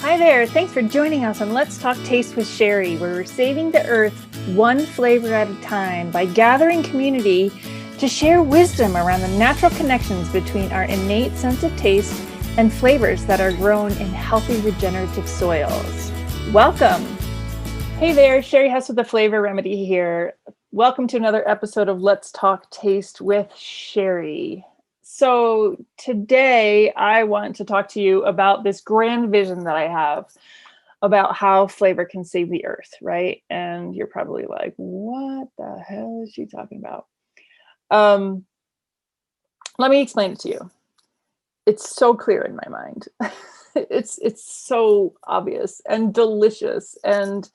Hi there, thanks for joining us on Let's Talk Taste with Sherry, where we're saving the earth one flavor at a time by gathering community to share wisdom around the natural connections between our innate sense of taste and flavors that are grown in healthy regenerative soils. Welcome. Hey there, Sherry Hess with the Flavor Remedy here. Welcome to another episode of Let's Talk Taste with Sherry. So today I want to talk to you about this grand vision that I have about how flavor can save the earth, right? And you're probably like, what the hell is she talking about? Let me explain it to you. It's so clear in my mind. It's so obvious and delicious. And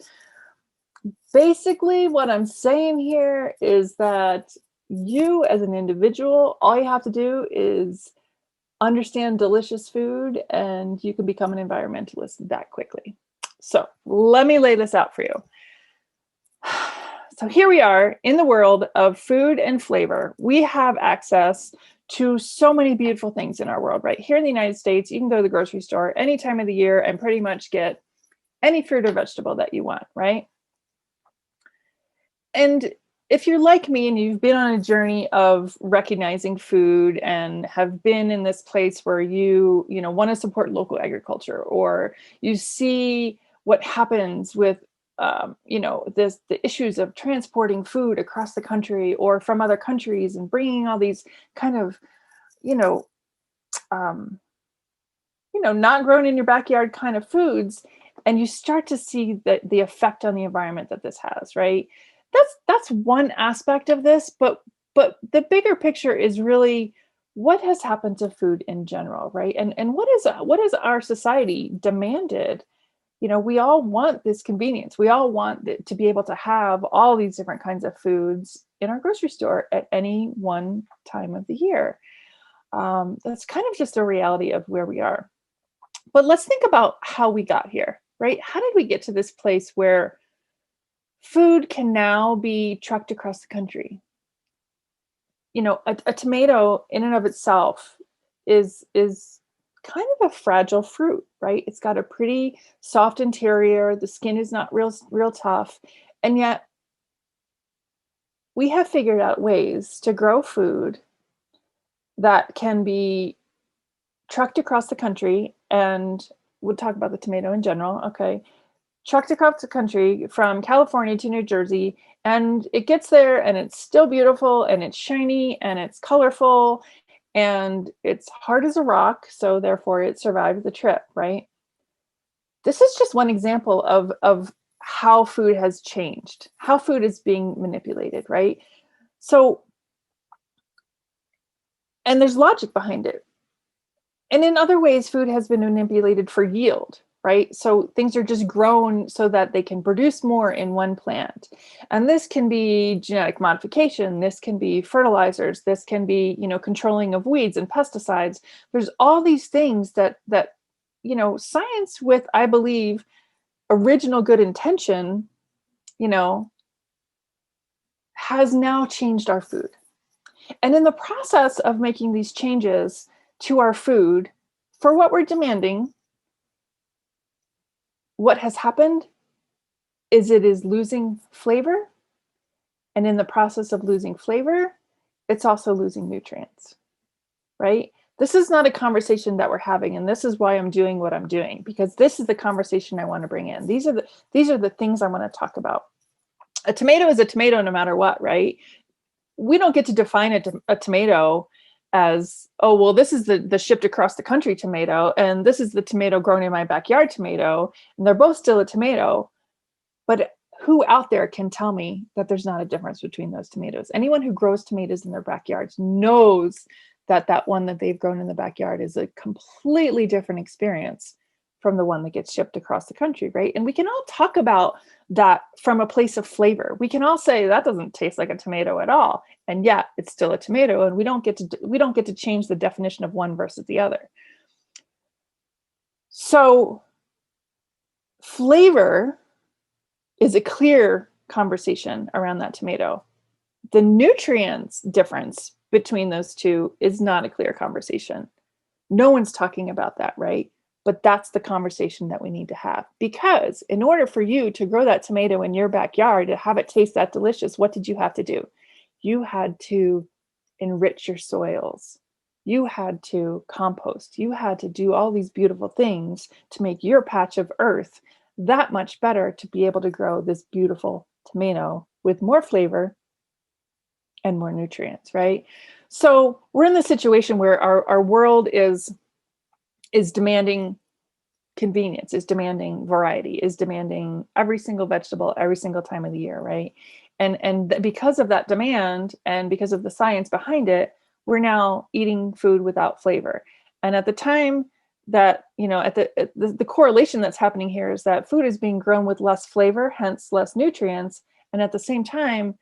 basically what I'm saying here is that you as an individual, all you have to do is understand delicious food and you can become an environmentalist that quickly. So let me lay this out for you. So here we are in the world of food and flavor. We have access to so many beautiful things in our world, right? Here in the United States, you can go to the grocery store any time of the year and pretty much get any fruit or vegetable that you want, right? And if you're like me and you've been on a journey of recognizing food and have been in this place where you want to support local agriculture, or you see what happens with the issues of transporting food across the country or from other countries and bringing all these kind of not grown in your backyard kind of foods, and you start to see the effect on the environment that this has, right? That's one aspect of this, but the bigger picture is really what has happened to food in general, right? And what is our society demanded? We all want this convenience. We all want to be able to have all these different kinds of foods in our grocery store at any one time of the year. That's kind of just a reality of where we are. But let's think about how we got here, right? How did we get to this place where food can now be trucked across the country? A tomato in and of itself is kind of a fragile fruit, right? It's got a pretty soft interior. The skin is not real tough. And yet we have figured out ways to grow food that can be trucked across the country. And we'll talk about the tomato in general. Okay. Trucked across the country from California to New Jersey, and it gets there and it's still beautiful and it's shiny and it's colorful and it's hard as a rock. So therefore it survived the trip, right? This is just one example of how food has changed, how food is being manipulated, right? So, and there's logic behind it. And in other ways, food has been manipulated for yield, right? So things are just grown so that they can produce more in one plant. And this can be genetic modification. This can be fertilizers. This can be, controlling of weeds and pesticides. There's all these things that science with, I believe, original good intention, has now changed our food. And in the process of making these changes to our food for what we're demanding, what has happened is it is losing flavor. And in the process of losing flavor, it's also losing nutrients, right? This is not a conversation that we're having. And this is why I'm doing what I'm doing, because this is the conversation I want to bring in. These are the things I want to talk about. A tomato is a tomato no matter what, right? We don't get to define a tomato as, oh, well, this is the shipped across the country tomato, and this is the tomato grown in my backyard tomato, and they're both still a tomato. But who out there can tell me that there's not a difference between those tomatoes? Anyone who grows tomatoes in their backyards knows that one that they've grown in the backyard is a completely different experience from the one that gets shipped across the country, right? And we can all talk about that from a place of flavor. We can all say that doesn't taste like a tomato at all, and yet it's still a tomato, and we don't get to change the definition of one versus the other. So flavor is a clear conversation around that tomato. The nutrients difference between those two is not a clear conversation. No one's talking about that, right? But that's the conversation that we need to have, because in order for you to grow that tomato in your backyard, to have it taste that delicious, what did you have to do? You had to enrich your soils. You had to compost. You had to do all these beautiful things to make your patch of earth that much better to be able to grow this beautiful tomato with more flavor and more nutrients, right? So we're in the situation where our world is demanding convenience, is demanding variety, is demanding every single vegetable every single time of the year, right? And because of that demand and because of the science behind it, we're now eating food without flavor. And at the time that, the correlation that's happening here is that food is being grown with less flavor, hence less nutrients. And at the same time,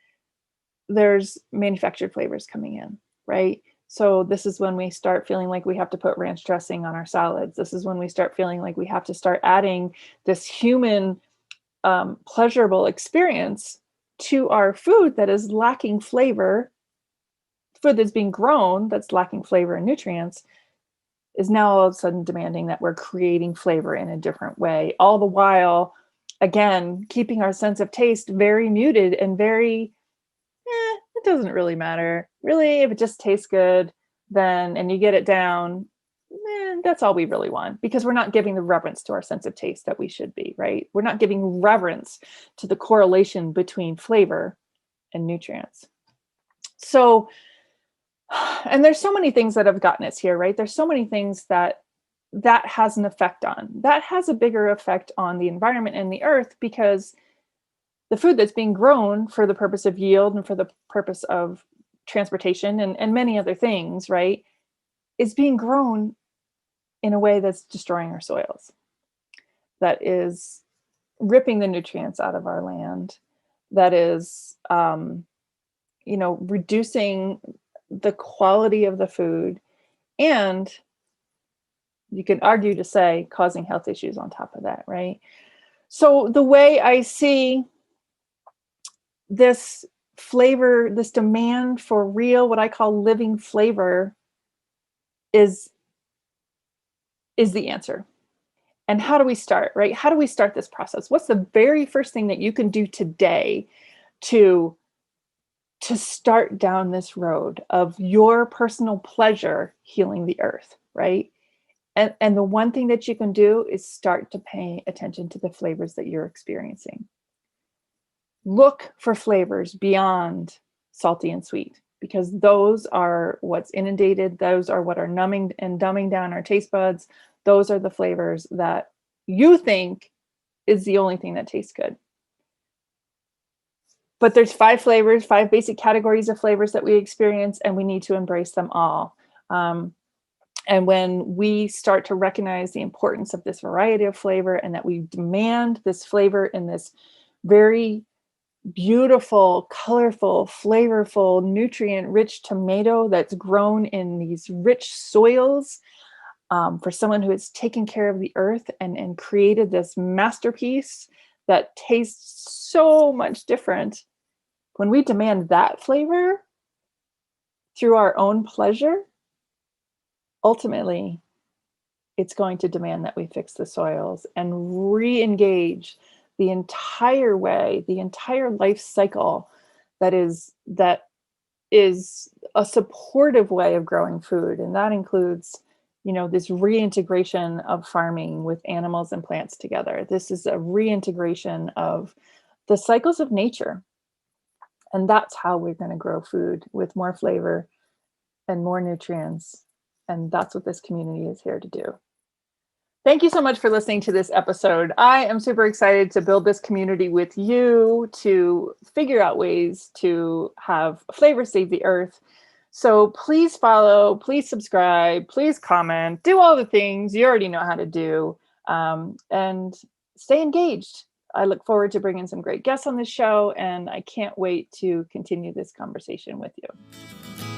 there's manufactured flavors coming in, right? So this is when we start feeling like we have to put ranch dressing on our salads. This is when we start feeling like we have to start adding this human pleasurable experience to our food that is lacking flavor. Food that's being grown that's lacking flavor and nutrients is now all of a sudden demanding that we're creating flavor in a different way, all the while, again, keeping our sense of taste very muted and very, it doesn't really matter. Really, if it just tastes good, then, and you get it down, that's all we really want, because we're not giving the reverence to our sense of taste that we should be, right? We're not giving reverence to the correlation between flavor and nutrients. So, and there's so many things that have gotten us here, right? There's so many things that has an effect on. That has a bigger effect on the environment and the earth, because the food that's being grown for the purpose of yield and for the purpose of transportation and many other things, right, is being grown in a way that's destroying our soils, that is ripping the nutrients out of our land, that is, reducing the quality of the food, and you can argue to say causing health issues on top of that, right? So the way I see this flavor, this demand for real, what I call living flavor, is the answer. And how do we start, right? How do we start this process? What's the very first thing that you can do today to start down this road of your personal pleasure healing the earth, right? And the one thing that you can do is start to pay attention to the flavors that you're experiencing. Look for flavors beyond salty and sweet, because those are what's inundated. Those are what are numbing and dumbing down our taste buds. Those are the flavors that you think is the only thing that tastes good. But there's 5 flavors, 5 basic categories of flavors that we experience, and we need to embrace them all. And when we start to recognize the importance of this variety of flavor, and that we demand this flavor in this very beautiful, colorful, flavorful, nutrient-rich tomato that's grown in these rich soils, for someone who has taken care of the earth and created this masterpiece that tastes so much different. When we demand that flavor through our own pleasure, ultimately, it's going to demand that we fix the soils and re-engage the entire way, the entire life cycle that is a supportive way of growing food. And that includes, this reintegration of farming with animals and plants together. This is a reintegration of the cycles of nature. And that's how we're going to grow food with more flavor and more nutrients. And that's what this community is here to do. Thank you so much for listening to this episode. I am super excited to build this community with you, to figure out ways to have flavor save the earth. So please follow, please subscribe, please comment, do all the things you already know how to do, and stay engaged. I look forward to bringing some great guests on this show, and I can't wait to continue this conversation with you.